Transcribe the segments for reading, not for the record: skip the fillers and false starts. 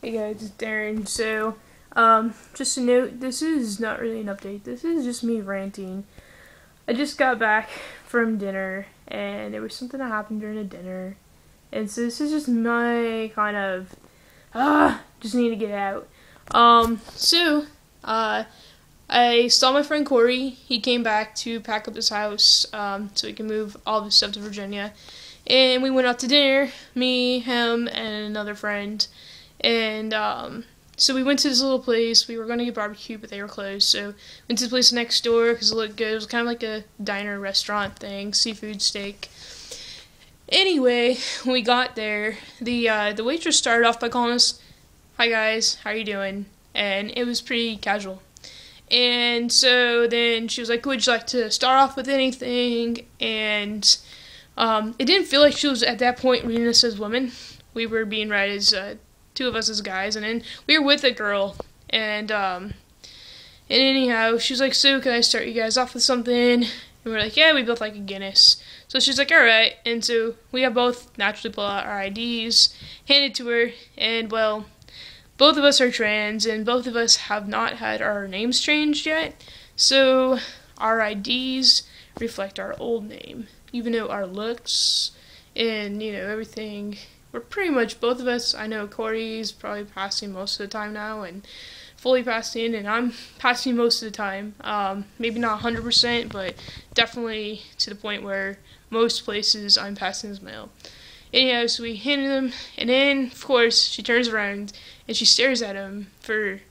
Hey guys, it's Darren. So, just a note, this is not really an update. This is just me ranting. I just got back from dinner, and there was something that happened during the dinner. And so this is just my kind of, just need to get out. I saw my friend Corey. He came back to pack up his house, so he can move all of his stuff to Virginia. And we went out to dinner, me, him, and another friend. And so we went to this little place. We were going to get barbecue, but they were closed. So went to the place next door because it looked good. It was kind of like a diner restaurant thing, seafood, steak. Anyway, when we got there, the waitress started off by calling us, "Hi guys, how are you doing?" And it was pretty casual. And so then she was like, "Would you like to start off with anything?" And it didn't feel like she was at that point reading us as women. We were being read as two of us as guys, and then we were with a girl, and anyhow, she was like, "So can I start you guys off with something?" And we're like, "Yeah, we both like a Guinness." So she's like, "Alright," and so we have both naturally pulled out our IDs, handed to her, and well, both of us are trans, and both of us have not had our names changed yet, so our IDs reflect our old name, even though our looks and, everything, we're pretty much, both of us, I know Corey's probably passing most of the time now, and fully passing, and I'm passing most of the time, maybe not 100%, but definitely to the point where most places I'm passing as male. Anyhow, so we handed him, and then, of course, she turns around, and she stares at him for,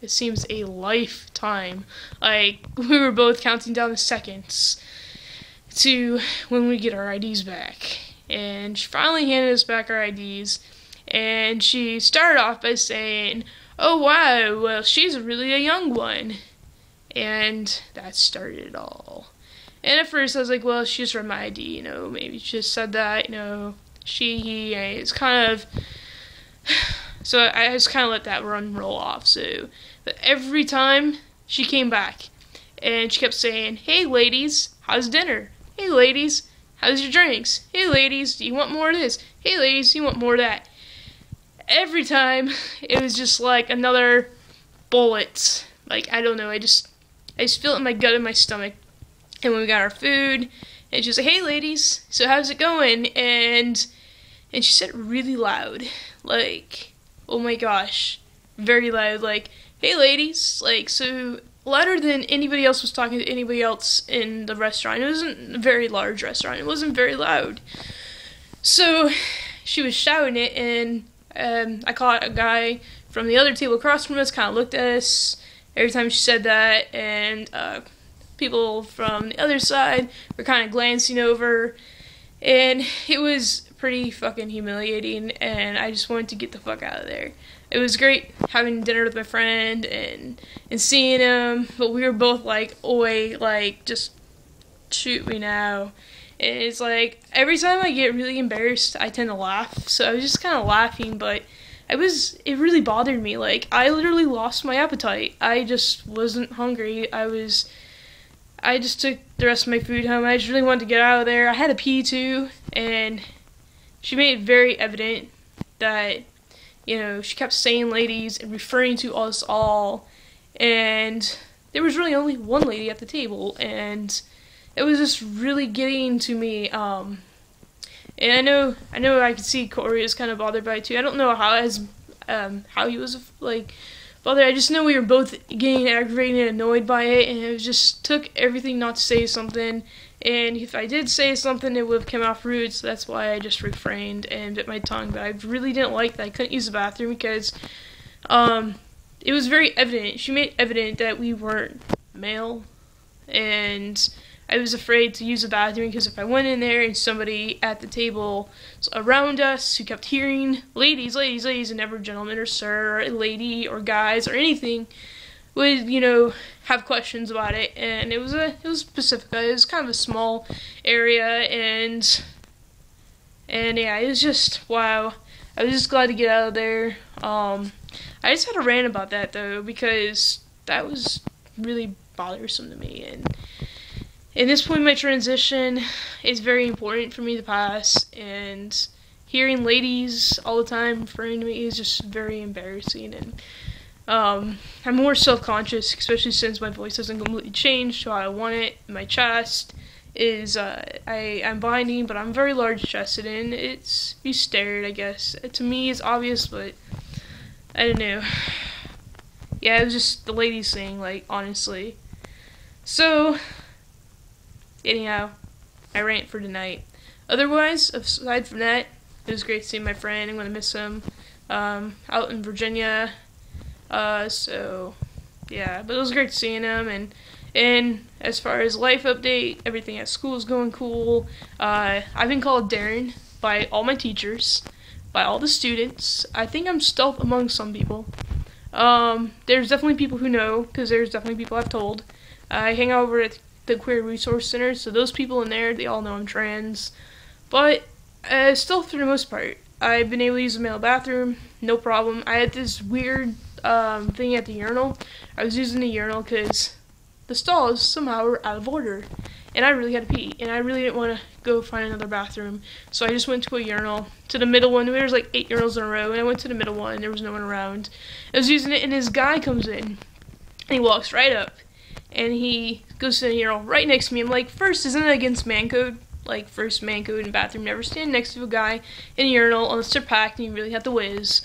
it seems, a lifetime. Like, we were both counting down the seconds to when we get our IDs back. And she finally handed us back our IDs, and she started off by saying, "Oh wow, well she's really a young one." And that started it all. And at first I was like, well, she just read my ID, maybe she just said that, she, he, it's kind of, so I just kind of let that roll off. So, but every time she came back, and she kept saying, "Hey ladies, how's dinner? Hey ladies, how's your drinks? Hey ladies, do you want more of this? Hey ladies, do you want more of that?" Every time, it was just like another bullet. Like, I don't know, I just feel it in my gut and my stomach. And when we got our food, and she was like, "Hey ladies, so how's it going?" And she said it really loud. Like, oh my gosh, very loud. Like, "Hey ladies," like, so louder than anybody else was talking to anybody else in the restaurant. It wasn't a very large restaurant. It wasn't very loud. So she was shouting it, and I caught a guy from the other table across from us kind of looked at us every time she said that, and people from the other side were kind of glancing over, and it was pretty fucking humiliating, and I just wanted to get the fuck out of there. It was great having dinner with my friend and seeing him, but we were both like, "Oi, like, just shoot me now." And it's like, every time I get really embarrassed, I tend to laugh, so I was just kind of laughing, but it really bothered me. Like, I literally lost my appetite. I just wasn't hungry. I just took the rest of my food home. I just really wanted to get out of there. I had to pee too, and she made it very evident that, she kept saying ladies and referring to us all, and there was really only one lady at the table, and it was just really getting to me, and I know I could see Corey was kind of bothered by it too. I don't know how he was, like, bothered. I just know we were both getting aggravated and annoyed by it, and it just took everything not to say something, and if I did say something, it would have come off rude, so that's why I just refrained and bit my tongue. But I really didn't like that I couldn't use the bathroom because it was very evident. She made evident that we weren't male, and I was afraid to use the bathroom because if I went in there and somebody at the table around us who kept hearing "ladies, ladies, ladies," and never "gentlemen" or "sir" or "lady" or "guys" or anything, would, have questions about it. And it was Pacifica. It was kind of a small area, and yeah, it was just, wow. I was just glad to get out of there. I just had a rant about that though, because that was really bothersome to me, and at this point in my transition, it's very important for me to pass, and hearing ladies all the time referring to me is just very embarrassing, and I'm more self-conscious, especially since my voice hasn't completely changed to how I want it. My chest is, I'm binding, but I'm very large-chested, and it's, be stared, I guess. To me, it's obvious, but I don't know. Yeah, it was just the ladies thing, like, honestly. So, anyhow, I rant for tonight. Otherwise, aside from that, it was great seeing my friend. I'm gonna miss him, out in Virginia. So, yeah, but it was great seeing him, and as far as life update, everything at school is going cool. I've been called Darren by all my teachers, by all the students. I think I'm stealth among some people. There's definitely people who know, because there's definitely people I've told. I hang out over at the Queer Resource Center, so those people in there, they all know I'm trans. But, still for the most part, I've been able to use the male bathroom, no problem. I had this weird thing at the urinal. I was using the urinal because the stalls somehow were out of order, and I really had to pee, and I really didn't want to go find another bathroom, so I just went to a urinal, to the middle one. There was like 8 urinals in a row, and I went to the middle one, and there was no one around. I was using it, and this guy comes in, and he walks right up, and he goes to the urinal right next to me. I'm like, first, isn't it against man code? Like, first, man code in the bathroom, never stand next to a guy in a urinal unless they're packed and you really have to whiz.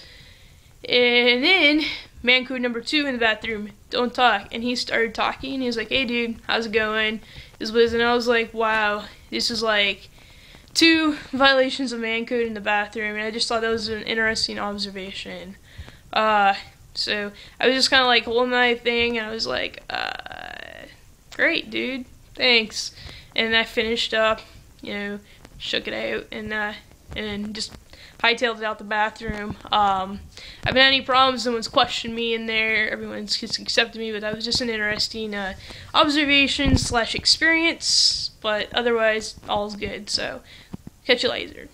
And then, man code number 2 in the bathroom, don't talk. And he started talking. He was like, hey dude, how's it going? Is whiz. And I was like, wow, this is like 2 violations of man code in the bathroom. And I just thought that was an interesting observation. So I was just kind of like holding my thing, and I was like, great dude, thanks. And I finished up, shook it out, and just hightailed it out the bathroom. I haven't had any problems. No one's questioned me in there. Everyone's just accepted me, but that was just an interesting observation / experience. But otherwise, all's good. So, catch you later.